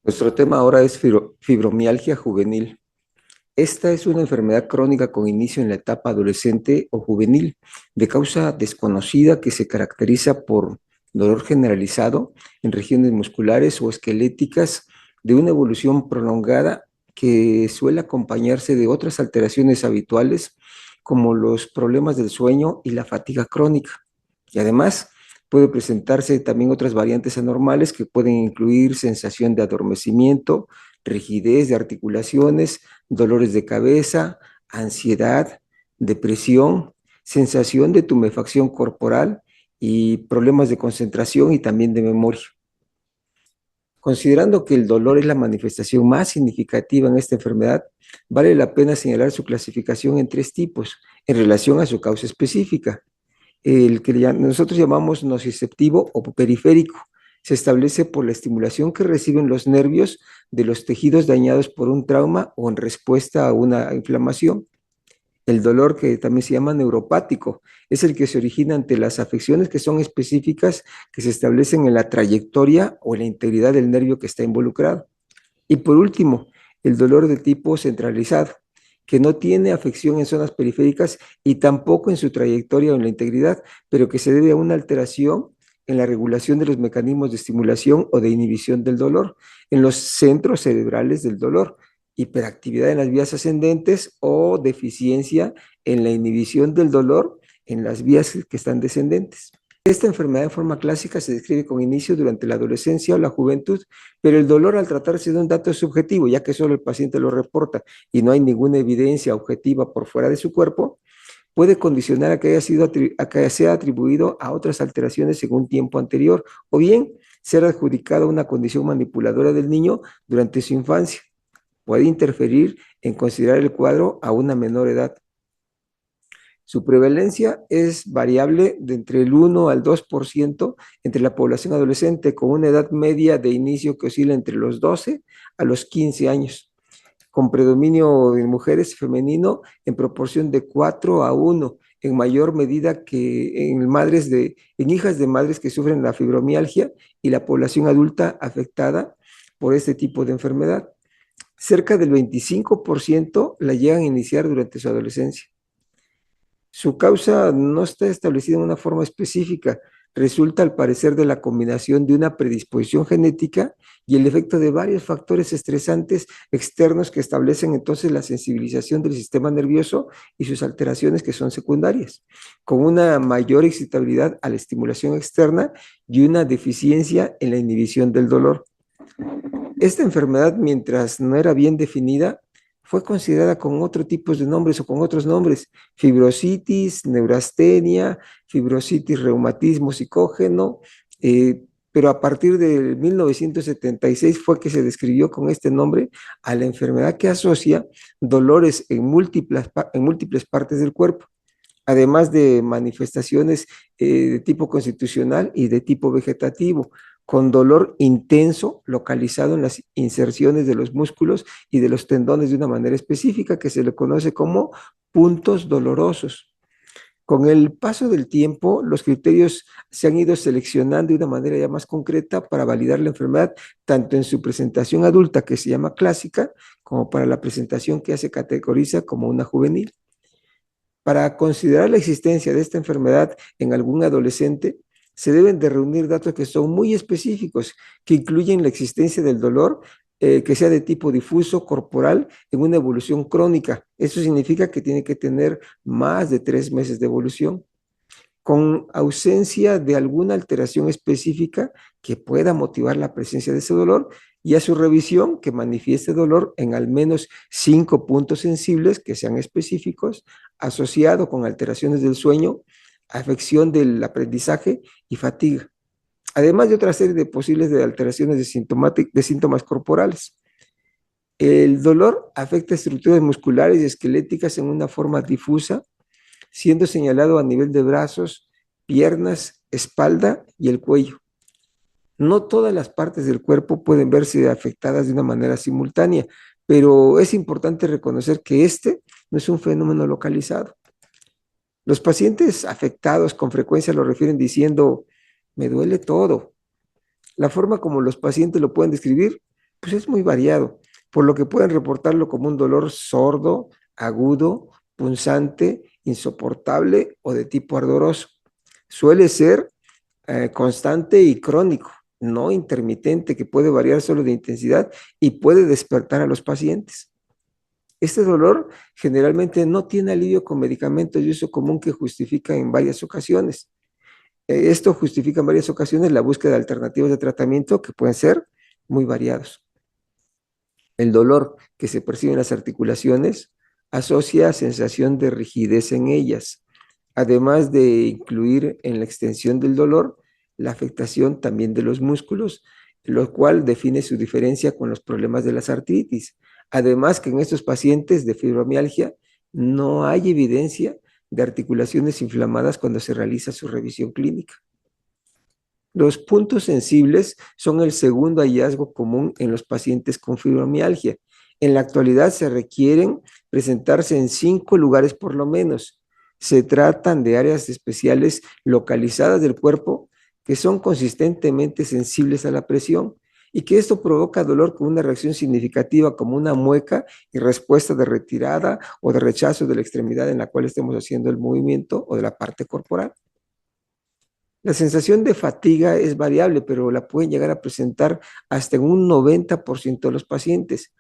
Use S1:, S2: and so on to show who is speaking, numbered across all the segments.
S1: Nuestro tema ahora es fibromialgia juvenil. Esta es una enfermedad crónica con inicio en la etapa adolescente o juvenil, de causa desconocida que se caracteriza por dolor generalizado en regiones musculares o esqueléticas de una evolución prolongada que suele acompañarse de otras alteraciones habituales como los problemas del sueño y la fatiga crónica. Y además puede presentarse también otras variantes anormales que pueden incluir sensación de adormecimiento, rigidez de articulaciones, dolores de cabeza, ansiedad, depresión, sensación de tumefacción corporal y problemas de concentración y también de memoria. Considerando que el dolor es la manifestación más significativa en esta enfermedad, vale la pena señalar su clasificación en tres tipos en relación a su causa específica. El que nosotros llamamos nociceptivo o periférico se establece por la estimulación que reciben los nervios de los tejidos dañados por un trauma o en respuesta a una inflamación. El dolor, que también se llama neuropático, es el que se origina ante las afecciones que son específicas, que se establecen en la trayectoria o en la integridad del nervio que está involucrado. Y por último, el dolor de tipo centralizado, que no tiene afección en zonas periféricas y tampoco en su trayectoria o en la integridad, pero que se debe a una alteración en la regulación de los mecanismos de estimulación o de inhibición del dolor, en los centros cerebrales del dolor, hiperactividad en las vías ascendentes o deficiencia en la inhibición del dolor en las vías que están descendentes. Esta enfermedad en forma clásica se describe con inicio durante la adolescencia o la juventud, pero el dolor, al tratarse de un dato subjetivo, ya que solo el paciente lo reporta y no hay ninguna evidencia objetiva por fuera de su cuerpo, puede condicionar a que a que sea atribuido a otras alteraciones en un tiempo anterior, o bien ser adjudicado a una condición manipuladora del niño durante su infancia. Puede interferir en considerar el cuadro a una menor edad. Su prevalencia es variable de entre el 1 al 2% entre la población adolescente, con una edad media de inicio que oscila entre los 12 a los 15 años, con predominio en mujeres femenino en proporción de 4 a 1, en mayor medida que en hijas de madres que sufren la fibromialgia y la población adulta afectada por este tipo de enfermedad. Cerca del 25% la llegan a iniciar durante su adolescencia. Su causa no está establecida en una forma específica. Resulta, al parecer, de la combinación de una predisposición genética y el efecto de varios factores estresantes externos que establecen entonces la sensibilización del sistema nervioso y sus alteraciones, que son secundarias, con una mayor excitabilidad a la estimulación externa y una deficiencia en la inhibición del dolor. Esta enfermedad, mientras no era bien definida, fue considerada con otro tipo de nombres o con otros nombres: fibrositis, neurastenia, fibrositis, reumatismo psicógeno, pero a partir de 1976 fue que se describió con este nombre a la enfermedad que asocia dolores en múltiples partes del cuerpo, además de manifestaciones de tipo constitucional y de tipo vegetativo, con dolor intenso localizado en las inserciones de los músculos y de los tendones de una manera específica que se le conoce como puntos dolorosos. Con el paso del tiempo, los criterios se han ido seleccionando de una manera ya más concreta para validar la enfermedad, tanto en su presentación adulta, que se llama clásica, como para la presentación que ya se categoriza como una juvenil. Para considerar la existencia de esta enfermedad en algún adolescente, se deben de reunir datos que son muy específicos, que incluyen la existencia del dolor, que sea de tipo difuso, corporal, en una evolución crónica. Eso significa que tiene que tener más de 3 meses de evolución, con ausencia de alguna alteración específica que pueda motivar la presencia de ese dolor, y a su revisión que manifieste dolor en al menos 5 puntos sensibles que sean específicos, asociado con alteraciones del sueño, afección del aprendizaje y fatiga, además de otra serie de posibles alteraciones de síntomas corporales. El dolor afecta estructuras musculares y esqueléticas en una forma difusa, siendo señalado a nivel de brazos, piernas, espalda y el cuello. No todas las partes del cuerpo pueden verse afectadas de una manera simultánea, pero es importante reconocer que este no es un fenómeno localizado. Los pacientes afectados con frecuencia lo refieren diciendo: me duele todo. La forma como los pacientes lo pueden describir Pues es muy variado, por lo que pueden reportarlo como un dolor sordo, agudo, punzante, insoportable o de tipo ardoroso. Suele ser constante y crónico, no intermitente, que puede variar solo de intensidad y puede despertar a los pacientes. Este dolor generalmente no tiene alivio con medicamentos de uso común que justifica en varias ocasiones. Esto justifica en varias ocasiones la búsqueda de alternativas de tratamiento que pueden ser muy variados. El dolor que se percibe en las articulaciones asocia sensación de rigidez en ellas, además de incluir en la extensión del dolor la afectación también de los músculos, lo cual define su diferencia con los problemas de las artritis. Además que en estos pacientes de fibromialgia no hay evidencia de articulaciones inflamadas cuando se realiza su revisión clínica. Los puntos sensibles son el segundo hallazgo común en los pacientes con fibromialgia. En la actualidad se requieren presentarse en 5 lugares por lo menos. Se tratan de áreas especiales localizadas del cuerpo que son consistentemente sensibles a la presión y que esto provoca dolor con una reacción significativa como una mueca y respuesta de retirada o de rechazo de la extremidad en la cual estemos haciendo el movimiento o de la parte corporal. La sensación de fatiga es variable, pero la pueden llegar a presentar hasta en un 90% de los pacientes.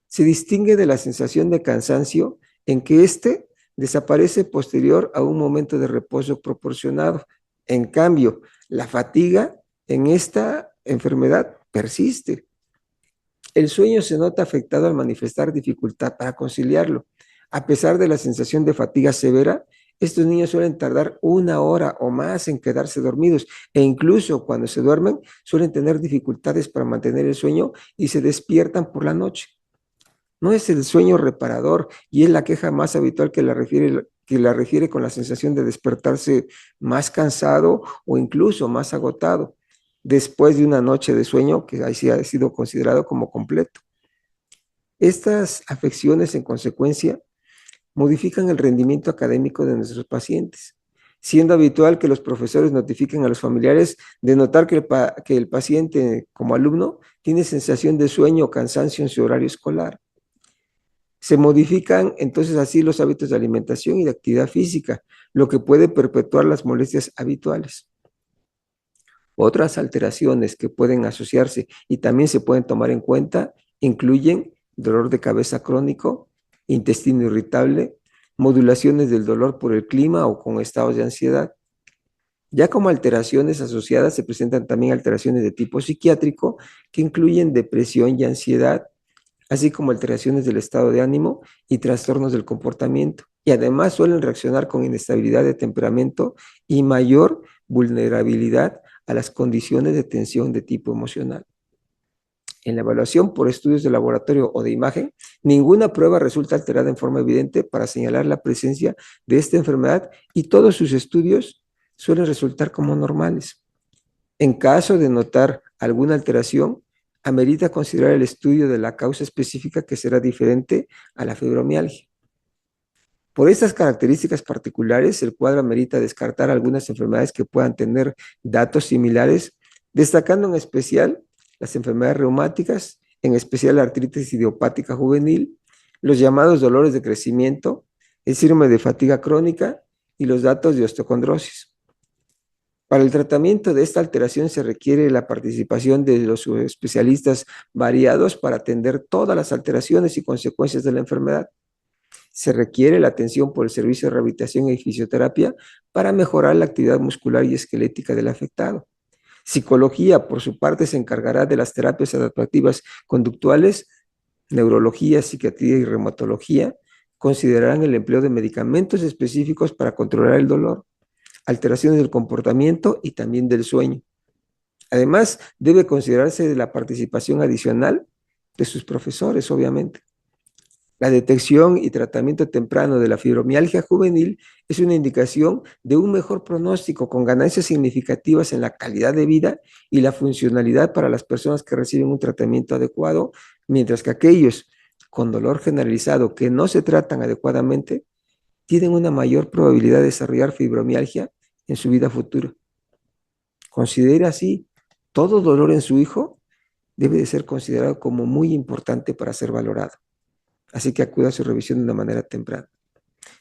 S1: Se distingue de la sensación de cansancio en que éste desaparece posterior a un momento de reposo proporcionado. En cambio, la fatiga en esta enfermedad persiste. El sueño se nota afectado al manifestar dificultad para conciliarlo. A pesar de la sensación de fatiga severa, estos niños suelen tardar 1 hora o más en quedarse dormidos e incluso cuando se duermen suelen tener dificultades para mantener el sueño y se despiertan por la noche. No es el sueño reparador y es la queja más habitual que la refiere con la sensación de despertarse más cansado o incluso más agotado después de una noche de sueño que ahí sí ha sido considerado como completo. Estas afecciones, en consecuencia, modifican el rendimiento académico de nuestros pacientes, siendo habitual que los profesores notifiquen a los familiares de notar que el paciente como alumno tiene sensación de sueño o cansancio en su horario escolar. Se modifican entonces así los hábitos de alimentación y de actividad física, lo que puede perpetuar las molestias habituales. Otras alteraciones que pueden asociarse y también se pueden tomar en cuenta incluyen dolor de cabeza crónico, intestino irritable, modulaciones del dolor por el clima o con estados de ansiedad. Ya como alteraciones asociadas se presentan también alteraciones de tipo psiquiátrico que incluyen depresión y ansiedad, así como alteraciones del estado de ánimo y trastornos del comportamiento. Y además suelen reaccionar con inestabilidad de temperamento y mayor vulnerabilidad a las condiciones de tensión de tipo emocional. En la evaluación por estudios de laboratorio o de imagen, ninguna prueba resulta alterada en forma evidente para señalar la presencia de esta enfermedad y todos sus estudios suelen resultar como normales. En caso de notar alguna alteración, amerita considerar el estudio de la causa específica que será diferente a la fibromialgia. Por estas características particulares, el cuadro amerita descartar algunas enfermedades que puedan tener datos similares, destacando en especial las enfermedades reumáticas, en especial la artritis idiopática juvenil, los llamados dolores de crecimiento, el síndrome de fatiga crónica y los datos de osteocondrosis. Para el tratamiento de esta alteración se requiere la participación de los especialistas variados para atender todas las alteraciones y consecuencias de la enfermedad. Se requiere la atención por el servicio de rehabilitación y fisioterapia para mejorar la actividad muscular y esquelética del afectado. Psicología, por su parte, se encargará de las terapias adaptativas conductuales. Neurología, psiquiatría y reumatología considerarán el empleo de medicamentos específicos para controlar el dolor, alteraciones del comportamiento y también del sueño. Además, debe considerarse la participación adicional de sus profesores, obviamente. La detección y tratamiento temprano de la fibromialgia juvenil es una indicación de un mejor pronóstico con ganancias significativas en la calidad de vida y la funcionalidad para las personas que reciben un tratamiento adecuado, mientras que aquellos con dolor generalizado que no se tratan adecuadamente tienen una mayor probabilidad de desarrollar fibromialgia en su vida futura. Considera así todo dolor en su hijo debe de ser considerado como muy importante para ser valorado. Así que acuda a su revisión de una manera temprana.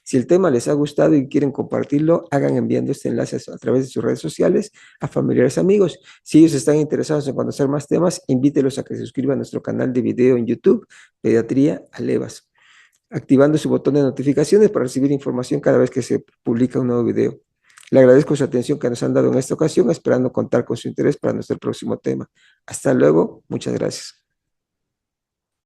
S1: Si el tema les ha gustado y quieren compartirlo, hagan enviando este enlace a través de sus redes sociales a familiares, amigos. Si ellos están interesados en conocer más temas, invítelos a que se suscriban a nuestro canal de video en YouTube, Pediatría Alevas, activando su botón de notificaciones para recibir información cada vez que se publica un nuevo video. Le agradezco su atención que nos han dado en esta ocasión, esperando contar con su interés para nuestro próximo tema. Hasta luego, muchas gracias.